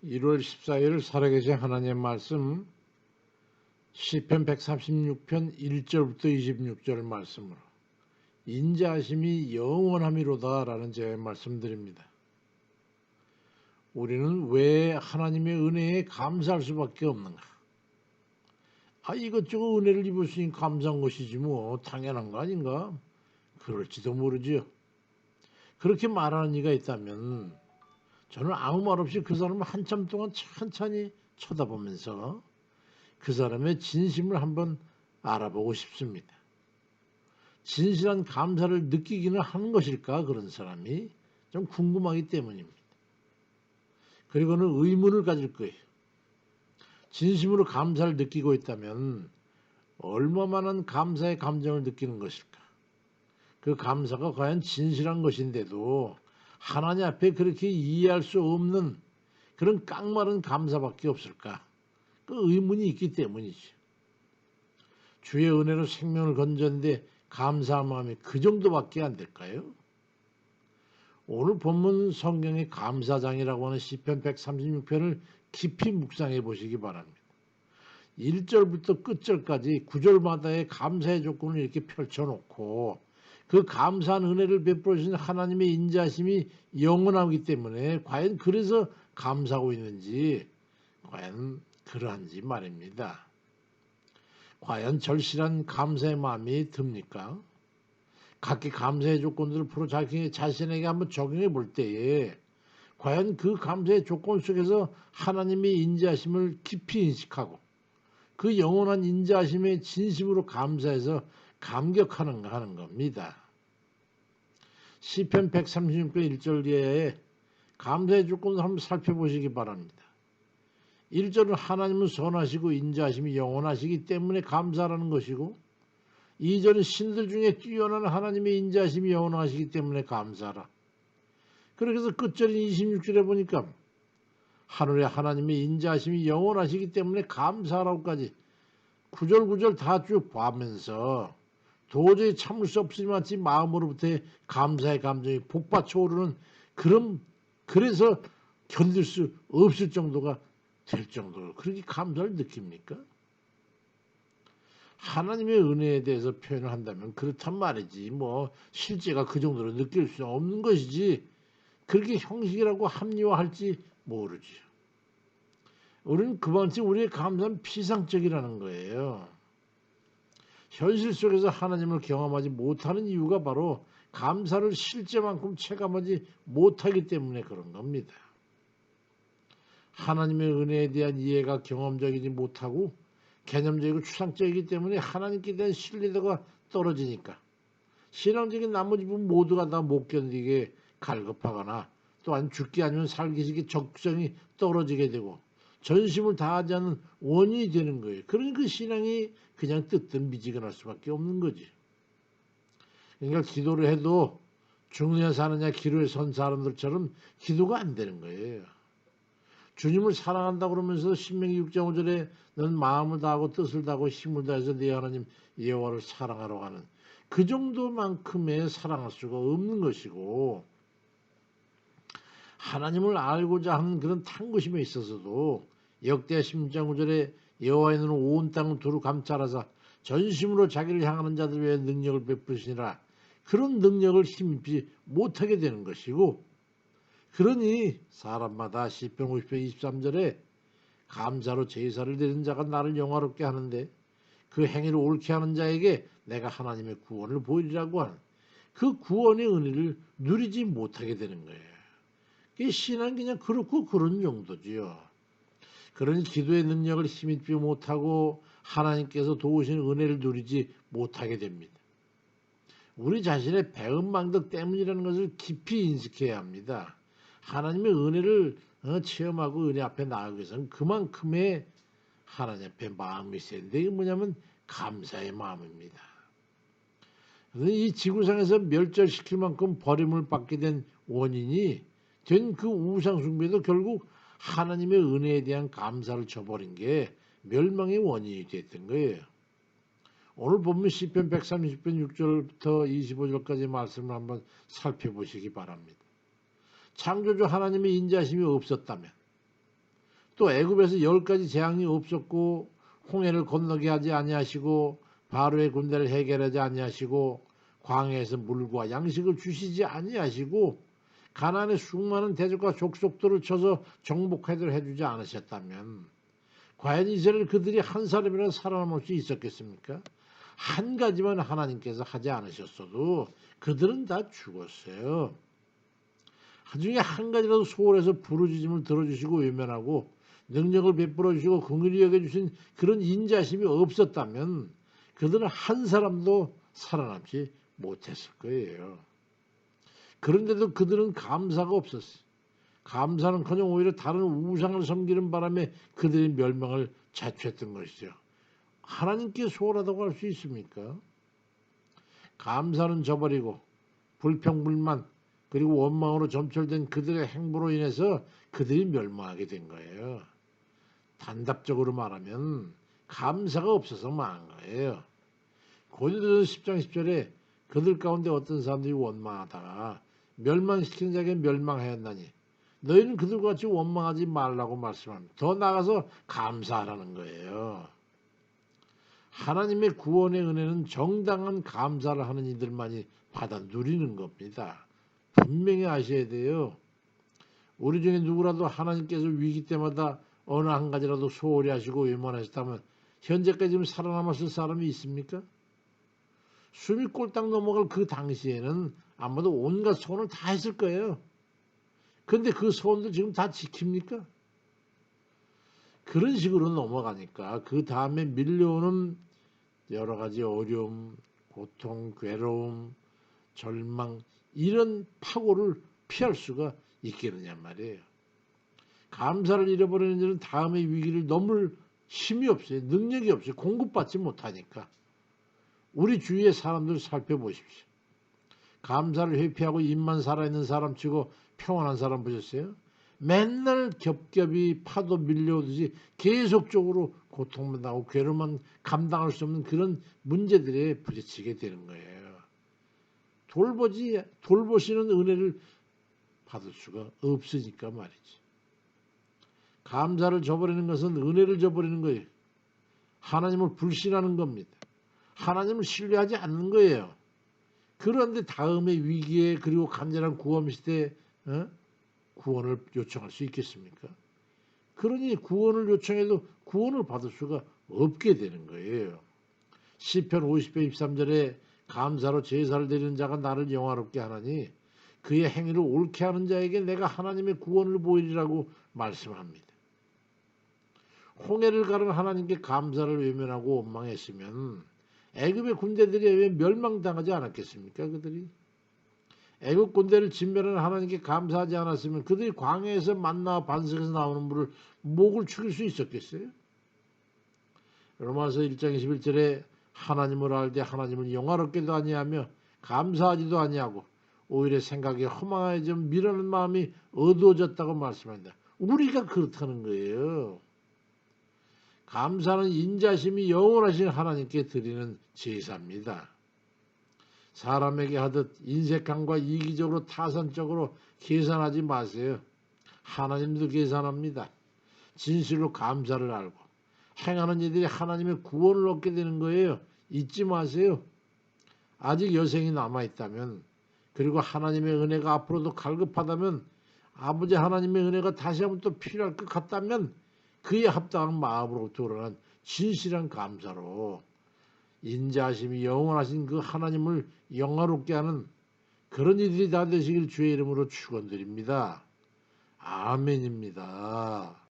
1월 14일 살아계신 하나님의 말씀 시편 136편 1절부터 26절 말씀으로 인자하심이 영원함이로다 라는 제가 말씀드립니다. 우리는 왜 하나님의 은혜에 감사할 수밖에 없는가? 이것저것 은혜를 입을 수 있는 감사한 것이지 뭐 당연한 거 아닌가? 그럴지도 모르지요. 그렇게 말하는 이가 있다면 저는 아무 말 없이 그 사람을 한참 동안 천천히 쳐다보면서 그 사람의 진심을 한번 알아보고 싶습니다. 진실한 감사를 느끼기는 하는 것일까 그런 사람이 좀 궁금하기 때문입니다. 그리고는 의문을 가질 거예요. 진심으로 감사를 느끼고 있다면 얼마만한 감사의 감정을 느끼는 것일까? 그 감사가 과연 진실한 것인데도 하나님 앞에 그렇게 이해할 수 없는 그런 깡마른 감사밖에 없을까? 그 의문이 있기 때문이죠. 주의 은혜로 생명을 건졌는데 감사한 마음이 그 정도밖에 안 될까요? 오늘 본문 성경의 감사장이라고 하는 시편 136편을 깊이 묵상해 보시기 바랍니다. 1절부터 끝절까지 9절마다의 감사의 조건을 이렇게 펼쳐놓고 그 감사한 은혜를 베풀어 주신 하나님의 인자하심이 영원하기 때문에 과연 그래서 감사하고 있는지 과연 그러한지 말입니다. 과연 절실한 감사의 마음이 듭니까? 각기 감사의 조건들을 풀어 자기 자신에게 한번 적용해 볼 때에 과연 그 감사의 조건 속에서 하나님의 인자하심을 깊이 인식하고 그 영원한 인자하심에 진심으로 감사해서 감격하는가 하는 겁니다. 시편 136편 1절 뒤에 감사의 조건을 한번 살펴보시기 바랍니다. 1절은 하나님은 선하시고 인자하심이 영원하시기 때문에 감사라는 것이고 2절은 신들 중에 뛰어난 하나님의 인자하심이 영원하시기 때문에 감사라. 그래서 끝절인 26절에 보니까 하늘의 하나님의 인자하심이 영원하시기 때문에 감사라고까지 9절 9절 다 쭉 봐면서 도저히 참을 수 없으니만치 마음으로부터의 감사의 감정이 복받쳐 오르는 그래서 견딜 수 없을 정도가 될 정도로 그렇게 감사를 느낍니까? 하나님의 은혜에 대해서 표현을 한다면 그렇단 말이지 뭐 실제가 그 정도로 느낄 수 없는 것이지 그렇게 형식이라고 합리화할지 모르죠. 우리는 그만큼 우리의 감사는 피상적이라는 거예요. 현실 속에서 하나님을 경험하지 못하는 이유가 바로 감사를 실제만큼 체감하지 못하기 때문에 그런 겁니다. 하나님의 은혜에 대한 이해가 경험적이지 못하고 개념적이고 추상적이기 때문에 하나님께 대한 신뢰도가 떨어지니까 신앙적인 나머지 부분 모두가 다 못 견디게 갈급하거나 또한 죽기 아니면 살기식의 적성이 떨어지게 되고 전심을 다하지 않는 원인이 되는 거예요. 그러니 그 신앙이 그냥 뜨뜻 미지근할 수밖에 없는 거지. 그러니까 기도를 해도 죽느냐 사느냐 기로에 선 사람들처럼 기도가 안 되는 거예요. 주님을 사랑한다 그러면서 신명기 6장 5절에 너는 마음을 다하고 뜻을 다하고 힘을 다해서 네 하나님 여호와를 사랑하러 가는 그 정도만큼의 사랑할 수가 없는 것이고 하나님을 알고자 하는 그런 탐구심에 있어서도 역대하 16장 9절에 여호와의 눈은 온 땅을 두루 감찰하사 전심으로 자기를 향하는 자들 위해 능력을 베푸시니라 그런 능력을 힘입지 못하게 되는 것이고 그러니 사람마다 시편 50편 23절에 감사로 제사를 드리는 자가 나를 영화롭게 하는데 그 행위를 옳게 하는 자에게 내가 하나님의 구원을 보이리라고 하는 그 구원의 은혜를 누리지 못하게 되는 거예요. 신앙은 그냥 그렇고 그런 정도지요. 그러니 기도의 능력을 힘입지 못하고 하나님께서 도우시는 은혜를 누리지 못하게 됩니다. 우리 자신의 배은망덕 때문이라는 것을 깊이 인식해야 합니다. 하나님의 은혜를 체험하고 은혜 앞에 나아가기 위해서는 그만큼의 하나님 앞에 마음이 있어야 되는데 이게 뭐냐면 감사의 마음입니다. 이 지구상에서 멸절시킬 만큼 버림을 받게 된 원인이 된 그 우상 숭배도 결국 하나님의 은혜에 대한 감사를 저버린 게 멸망의 원인이 됐던 거예요. 오늘 보면 시편 130편 6절부터 25절까지 말씀을 한번 살펴보시기 바랍니다. 창조주 하나님의 인자하심이 없었다면 또 애굽에서 10가지 재앙이 없었고 홍해를 건너게 하지 아니하시고 바로의 군대를 해결하지 아니하시고 광야에서 물과 양식을 주시지 아니하시고 가나안의 수많은 대적과 족속들을 쳐서 정복하도록 해주지 않으셨다면 과연 이스라엘 그들이 한 사람이라도 살아남을 수 있었겠습니까? 한 가지만 하나님께서 하지 않으셨어도 그들은 다 죽었어요. 나중에 한 가지라도 소홀해서 부르짖음을 들어주시고 외면하고 능력을 베풀어 주시고 긍휼히 여겨주신 그런 인자심이 없었다면 그들은 한 사람도 살아남지 못했을 거예요. 그런데도 그들은 감사가 없었어요. 감사는커녕 오히려 다른 우상을 섬기는 바람에 그들의 멸망을 자초했던 것이죠. 하나님께 소홀하다고 할 수 있습니까? 감사는 저버리고 불평불만 그리고 원망으로 점철된 그들의 행보로 인해서 그들이 멸망하게 된 거예요. 단답적으로 말하면 감사가 없어서 망한 거예요. 고린도전서 10장 10절에 그들 가운데 어떤 사람들이 원망하다가 멸망시키는 자에게 멸망하였나니 너희는 그들과 같이 원망하지 말라고 말씀합니다. 더 나아가서 감사하라는 거예요. 하나님의 구원의 은혜는 정당한 감사를 하는 이들만이 받아 누리는 겁니다. 분명히 아셔야 돼요. 우리 중에 누구라도 하나님께서 위기 때마다 어느 한 가지라도 소홀히 하시고 외면하셨다면 현재까지 지금 살아남았을 사람이 있습니까? 숨이 꼴딱 넘어갈 그 당시에는 아마도 온갖 소원을 다 했을 거예요. 그런데 그 소원들 지금 다 지킵니까? 그런 식으로 넘어가니까 그 다음에 밀려오는 여러 가지 어려움, 고통, 괴로움, 절망 이런 파고를 피할 수가 있겠느냐 말이에요. 감사를 잃어버리는 자는 다음의 위기를 넘을 힘이 없어요. 능력이 없어요. 공급받지 못하니까. 우리 주위의 사람들 살펴보십시오. 감사를 회피하고 입만 살아있는 사람 치고 평안한 사람 보셨어요? 맨날 겹겹이 파도 밀려오듯이 계속적으로 고통만 나고 괴로움만 감당할 수 없는 그런 문제들에 부딪히게 되는 거예요. 돌보시는 은혜를 받을 수가 없으니까 말이지. 감사를 저버리는 것은 은혜를 저버리는 거예요. 하나님을 불신하는 겁니다. 하나님을 신뢰하지 않는 거예요. 그런데 다음의 위기에 그리고 간절한 구원 시대에 구원을 요청할 수 있겠습니까? 그러니 구원을 요청해도 구원을 받을 수가 없게 되는 거예요. 시편 50편 23절에 감사로 제사를 드리는 자가 나를 영화롭게 하나니 그의 행위를 옳게 하는 자에게 내가 하나님의 구원을 보이리라고 말씀합니다. 홍해를 가른 하나님께 감사를 외면하고 원망했으면 애굽의 군대들이 왜 멸망당하지 않았겠습니까? 그들이 애굽 군대를 진멸하는 하나님께 감사하지 않았으면 그들이 광야에서 만나와 반석에서 나오는 물을 목을 축일 수 있었겠어요? 로마서 1장 21절에 하나님을 알되 하나님을 영화롭게도 아니하며 감사하지도 아니하고 오히려 생각에 허망해져 미라는 마음이 어두워졌다고 말씀합니다. 우리가 그렇다는 거예요. 감사는 인자심이 영원하신 하나님께 드리는 제사입니다. 사람에게 하듯 인색함과 이기적으로 타산적으로 계산하지 마세요. 하나님도 계산합니다. 진실로 감사를 알고 행하는 이들이 하나님의 구원을 얻게 되는 거예요. 잊지 마세요. 아직 여생이 남아있다면 그리고 하나님의 은혜가 앞으로도 갈급하다면 아버지 하나님의 은혜가 다시 한번 또 필요할 것 같다면 그에 합당한 마음으로부터 우러난 진실한 감사로 인자하심이 영원하신 그 하나님을 영화롭게 하는 그런 이들이 다 되시길 주의 이름으로 축원드립니다. 아멘입니다.